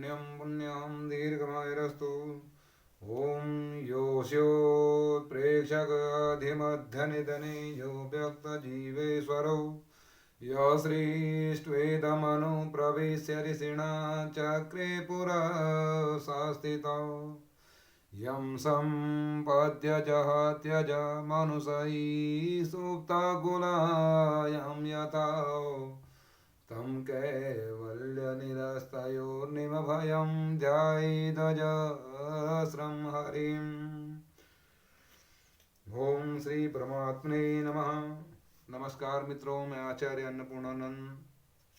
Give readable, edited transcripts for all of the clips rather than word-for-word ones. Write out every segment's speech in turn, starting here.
पुण्यं पुण्यं दीर्घमायुरस्तु। ॐ योऽस्योत्प्रेक्षकाधिमध्यनिधने यो व्यक्तजीवेश्वरो य श्रीष्ट्वेदमनुप्रविश्य ऋषिणा चक्रे पुरा संस्थितौ यं सम्पद्य जहात्यज मनुषैः सुप्तकुलायं यथा तं कैवल्यनिरस्तयोर्निमभयं ध्यायेदजस्रं हरिम्। ओम श्री परमात्मने नमः। नमस्कार मित्रों, मैं आचार्य अन्नपूर्णानंद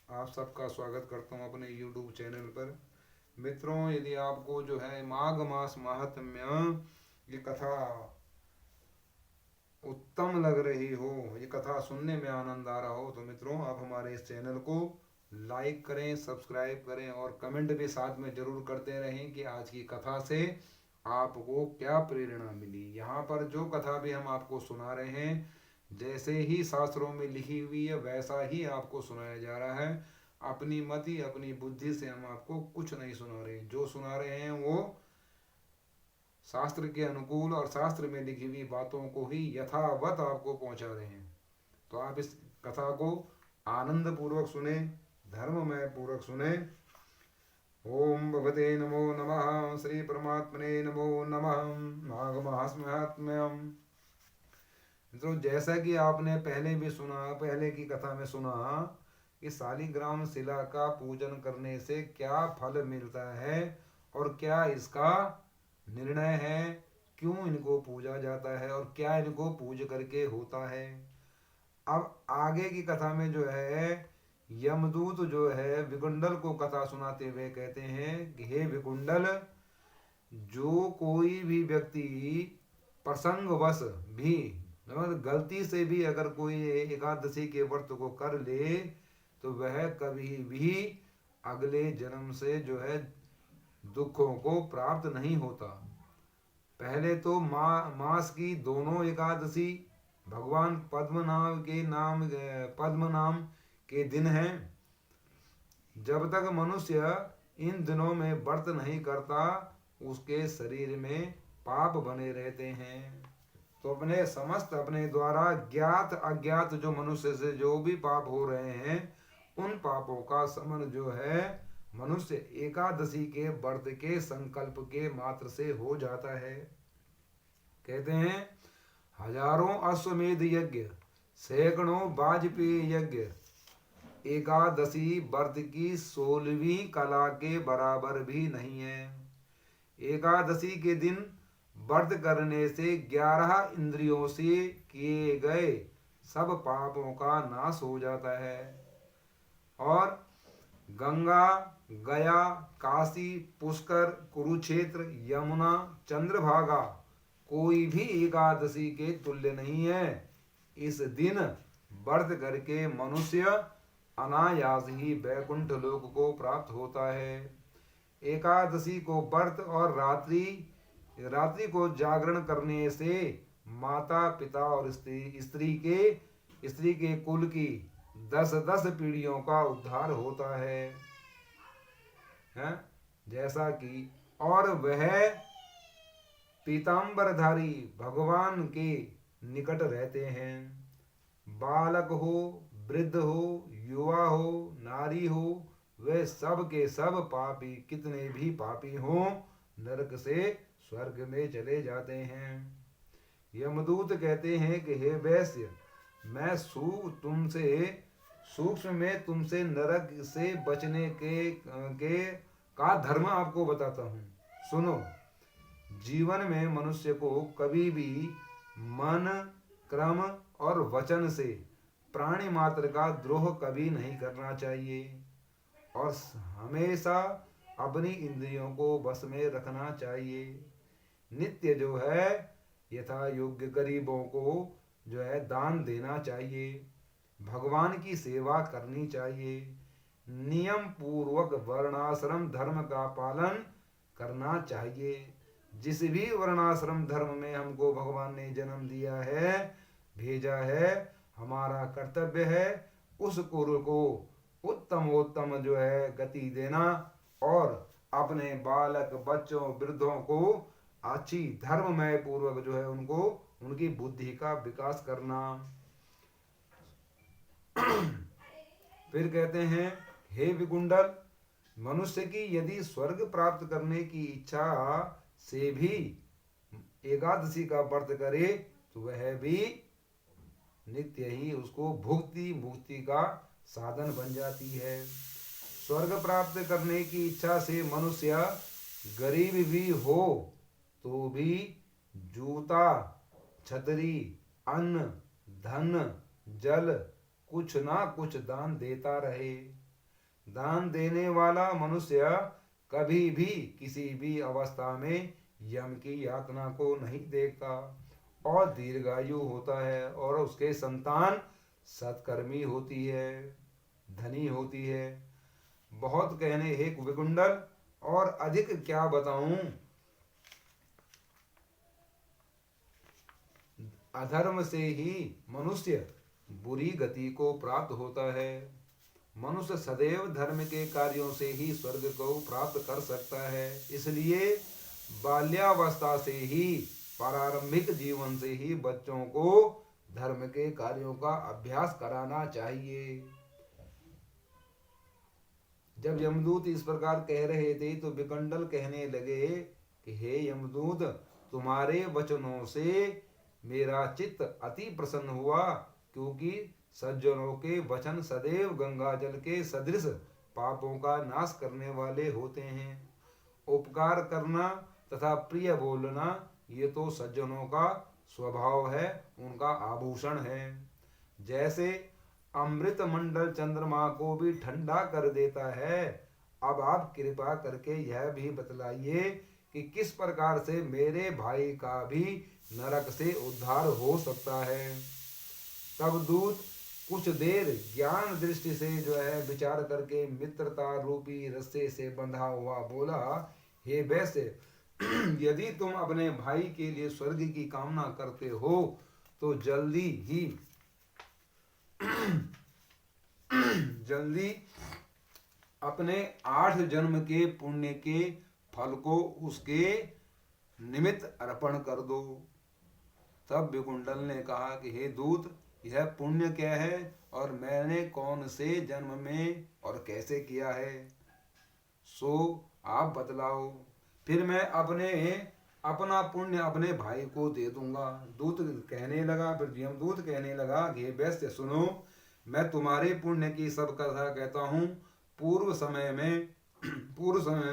आप सबका स्वागत करता हूँ अपने YouTube चैनल पर। मित्रों, यदि आपको जो है माघ मास महात्म्य ये कथा उत्तम लग रही हो, ये कथा सुनने में आनंद आ रहा हो, तो मित्रों आप हमारे इस चैनल को लाइक करें, सब्सक्राइब करें और कमेंट भी साथ में जरूर करते रहें कि आज की कथा से आपको क्या प्रेरणा मिली। यहाँ पर जो कथा भी हम आपको सुना रहे हैं, जैसे ही शास्त्रों में लिखी हुई है वैसा ही आपको सुनाया जा रहा है। अपनी मति अपनी बुद्धि से हम आपको कुछ नहीं सुना रहे, जो सुना रहे हैं वो शास्त्र के अनुकूल और शास्त्र में लिखी हुई बातों को ही यथावत आपको पहुंचा रहे हैं। तो आप इस कथा को आनंद पूर्वक सुने, धर्ममय पूर्वक सुने। ओम भगवते नमो नमः। श्री परमात्मने नमो नमः। माघ मास महात्म्यम। तो जैसा कि आपने पहले भी सुना, पहले की कथा में सुना कि शालिग्राम शिला का पूजन करने से क्या फल मिलता है और क्या इसका निर्णय है, क्यों इनको पूजा जाता है और क्या इनको पूज करके होता है। अब आगे की कथा में जो है यमदूत जो है विकुंडल को कथा सुनाते हुए कहते हैं कि हे विकुंडल, जो कोई भी व्यक्ति प्रसंगवश भी गलती से भी अगर कोई एकादशी के व्रत को कर ले तो वह कभी भी अगले जन्म से जो है दुखों को प्राप्त नहीं होता। पहले तो मास की दोनों एकादशी भगवान पद्म नाम के दिन हैं। जब तक मनुष्य इन दिनों में व्रत नहीं करता उसके शरीर में पाप बने रहते हैं। तो अपने द्वारा ज्ञात अज्ञात जो मनुष्य से जो भी पाप हो रहे हैं उन पापों का शमन जो है मनुष्य एकादशी के व्रत के संकल्प के मात्र से हो जाता है। कहते हैं हजारों अश्वमेध यज्ञ, सैकड़ों वाजपेयी यज्ञ एकादशी व्रत की 16वीं कला के बराबर भी नहीं है। एकादशी के दिन व्रत करने से 11 इंद्रियों से किए गए सब पापों का नाश हो जाता है और गंगा, गया, काशी, पुष्कर, कुरुक्षेत्र, यमुना, चंद्रभागा कोई भी एकादशी के तुल्य नहीं है। इस दिन व्रत करके मनुष्य अनायास ही वैकुंठ लोक को प्राप्त होता है। एकादशी को व्रत और रात्रि को जागरण करने से माता पिता और स्त्री के कुल की 10 पीढ़ियों का उद्धार होता है, जैसा कि और वह पीतांबरधारी भगवान के निकट रहते हैं। बालक हो, वृद्ध हो, युवा हो, नारी हो, वे सब के सब पापी कितने भी पापी हों नरक से स्वर्ग में चले जाते हैं। यमदूत कहते हैं कि हे वैश्य, मैं सूक्ष्म में तुमसे नरक से बचने के का धर्म आपको बताता हूँ। सुनो, जीवन में मनुष्य को कभी भी मन, क्रम और वचन से प्राणी मात्र का द्रोह कभी नहीं करना चाहिए और हमेशा अपनी इंद्रियों को बस में रखना चाहिए। नित्य जो है यथा योग्य गरीबों को जो है दान देना चाहिए, भगवान की सेवा करनी चाहिए, नियम पूर्वक वर्णाश्रम धर्म का पालन करना चाहिए। जिस भी वर्णाश्रम धर्म में हमको भगवान ने जन्म दिया है, भेजा है, हमारा कर्तव्य है उस कुल को उत्तम जो है गति देना और अपने बालक बच्चों वृद्धों को अच्छी धर्ममय पूर्वक जो है उनको उनकी बुद्धि का विकास करना। फिर कहते हैं, हे विकुंडल, मनुष्य की यदि स्वर्ग प्राप्त करने की इच्छा से भी एकादशी का व्रत करे तो वह भी नित्य ही उसको भुक्ति मुक्ति का साधन बन जाती है। स्वर्ग प्राप्त करने की इच्छा से मनुष्य गरीब भी हो तो भी जूता, छतरी, अन्न, धन, जल कुछ ना कुछ दान देता रहे। दान देने वाला मनुष्य कभी भी किसी भी अवस्था में यम की यातना को नहीं देखता और दीर्घायु होता है और उसके संतान सत्कर्मी होती है, धनी होती है। बहुत कहने हे विकुंडल, और अधिक क्या बताऊं। अधर्म से ही मनुष्य बुरी गति को प्राप्त होता है। मनुष्य सदैव धर्म के कार्यों से ही स्वर्ग को प्राप्त कर सकता है। इसलिए बाल्यावस्था से ही, प्रारंभिक जीवन से ही बच्चों को धर्म के कार्यों का अभ्यास कराना चाहिए। जब यमदूत इस प्रकार कह रहे थे तो विकुंडल कहने लगे कि हे यमदूत, तुम्हारे वचनों से मेरा चित्त अति प्रसन्न हुआ, क्योंकि सज्जनों के वचन सदैव गंगा जल के सदृश पापों का नाश करने वाले होते हैं। उपकार करना तथा प्रिय बोलना ये तो सज्जनों का स्वभाव है, उनका आभूषण है। जैसे अमृत मंडल चंद्रमा को भी ठंडा कर देता है, अब आप कृपा करके यह भी बतलाइए कि किस प्रकार से मेरे भाई का भी नरक से उद्धार हो सकता है। तब दूत कुछ देर ज्ञान दृष्टि से जो है विचार करके मित्रता रूपी रस्से से बंधा हुआ बोला, हे वैश्य, यदि तुम अपने भाई के लिए स्वर्ग की कामना करते हो तो जल्दी अपने 8 जन्म के पुण्य के फल को उसके निमित्त अर्पण कर दो। तब विकुंडल ने कहा कि हे दूत, यह पुण्य क्या है और मैंने कौन से जन्म में और कैसे किया है, सो आप बतलाओ, फिर मैं अपना पुण्य अपने भाई को दे दूंगा। दूत कहने लगा, फिर यमदूत कहने लगा कि हे वैश्य सुनो, मैं तुम्हारे पुण्य की सब कथा कहता हूँ। पूर्व समय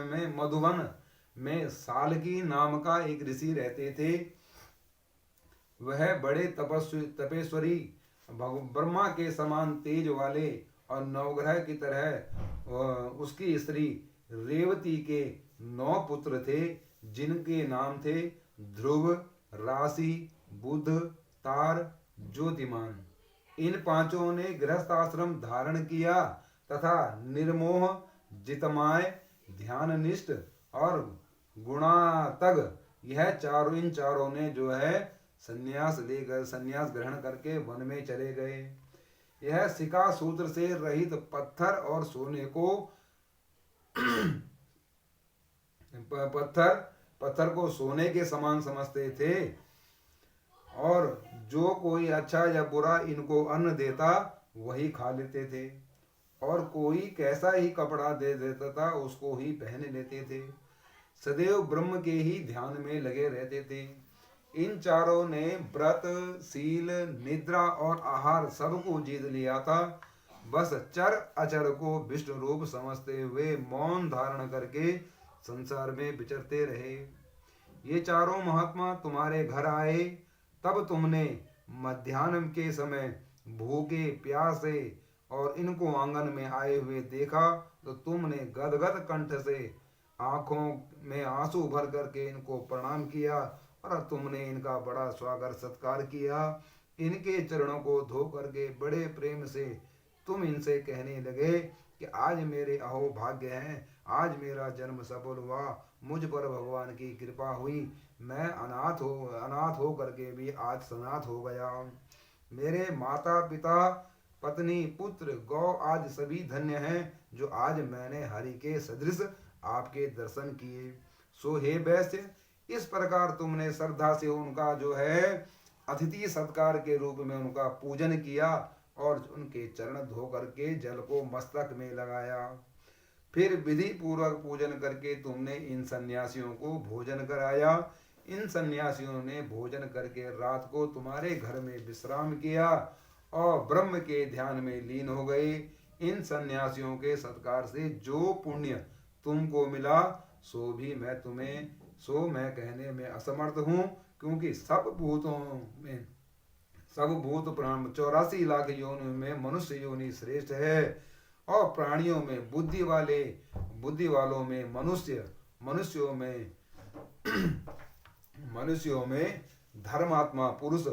में मधुवन में सालकी नाम का एक ऋषि रहते थे। वह बड़े तपेश्वरी, ब्रह्मा के समान तेज वाले और नवग्रह की तरह उसकी स्त्री रेवती के 9 पुत्र थे, जिनके नाम थे ध्रुव, राशि, बुध, तार, ज्योतिमान। इन 5 ने गृहस्थ आश्रम धारण किया तथा निर्मोह, जितमाय, ध्याननिष्ठ और गुणातग, इन चारों ने जो है संन्यास ग्रहण करके वन में चले गए। यह सिका सूत्र से रहित पत्थर और सोने को पत्थर को सोने के समान समझते थे, और जो कोई अच्छा या बुरा इनको अन्न देता वही खा लेते थे, और कोई कैसा ही कपड़ा दे देता था उसको ही पहन लेते थे। सदैव ब्रह्म के ही ध्यान में लगे रहते थे। इन चारों ने व्रत, शील, निद्रा और आहार सबको जीत लिया था। बस चर अचर को विष्णु रूप समझते हुए मौन धारण करके संसार में विचरते रहे। ये चारों महात्मा तुम्हारे घर आए, तब तुमने मध्याह्न के समय भूखे प्यासे और इनको आंगन में आए हुए देखा, तो तुमने गदगद कंठ से आंखों में आंसू भर करके इनको प्रणाम किया और तुमने इनका बड़ा स्वागत सत्कार किया। इनके चरणों को धो करके बड़े प्रेम से तुम इनसे कहने लगे कि आज मेरे अहो भाग्य हैं, आज मेरा जन्म सफल हुआ, मुझ पर भगवान की कृपा हुई, मैं अनाथ हो करके भी आज सनाथ हो गया। मेरे माता पिता, पत्नी, पुत्र, गौ आज सभी धन्य हैं, जो आज मैंने हरि के सदृश आपके दर्शन किए। सो हे वैश्य, इस प्रकार तुमने श्रद्धा से उनका जो है अतिथि सत्कार के रूप में उनका पूजन किया और उनके चरण धो करके जल को मस्तक में लगाया। फिर विधि पूर्वक पूजन करके तुमने इन सन्यासियों को भोजन कराया। इन सन्यासियों ने भोजन करके रात को तुम्हारे घर में विश्राम किया और ब्रह्म के ध्यान में लीन हो गए। इन सन्यासियों के सत्कार से जो पुण्य तुमको मिला सो मैं कहने में असमर्थ हूँ, क्योंकि सब भूत प्राण 84 लाख योनि में मनुष्य योनि श्रेष्ठ है और प्राणियों में बुद्धि वालों में मनुष्यों में धर्मात्मा पुरुष,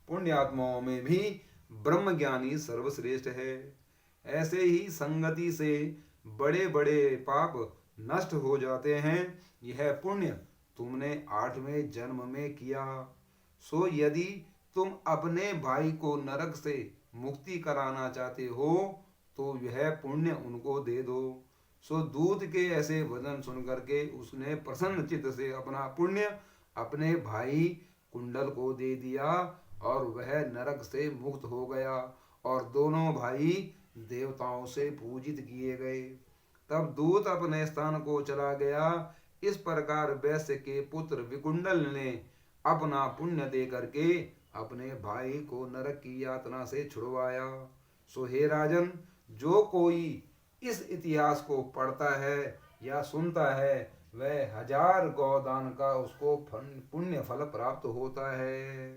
पुण्यात्माओं में भी ब्रह्म ज्ञानी सर्वश्रेष्ठ है। ऐसे ही संगति से बड़े बड़े पाप नष्ट हो जाते हैं। यह पुण्य तुमने 8वें जन्म में किया। सो यदि तुम अपने भाई को नरक से मुक्ति कराना चाहते हो तो यह पुण्य उनको दे दो। सो दूत के ऐसे वचन सुन करके उसने प्रसन्न चित्त से अपना पुण्य अपने भाई कुंडल को दे दिया और वह नरक से मुक्त हो गया और दोनों भाई देवताओं से पूजित किए गए। तब दूत अपने स्थान को चला गया। इस प्रकार वैश्य के पुत्र विकुंडल ने अपना पुण्य दे करके अपने भाई को नरक की यातना से छुड़वाया। सो हे राजन, जो कोई इस इतिहास को पढ़ता है या सुनता है वह 1000 गौदान का उसको पुण्य फल प्राप्त होता है।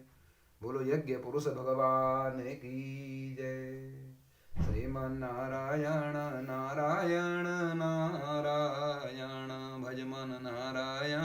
बोलो यज्ञ पुरुष भगवान की जय। श्रीमन नारायण नारायण नारायण भज मन नारायण।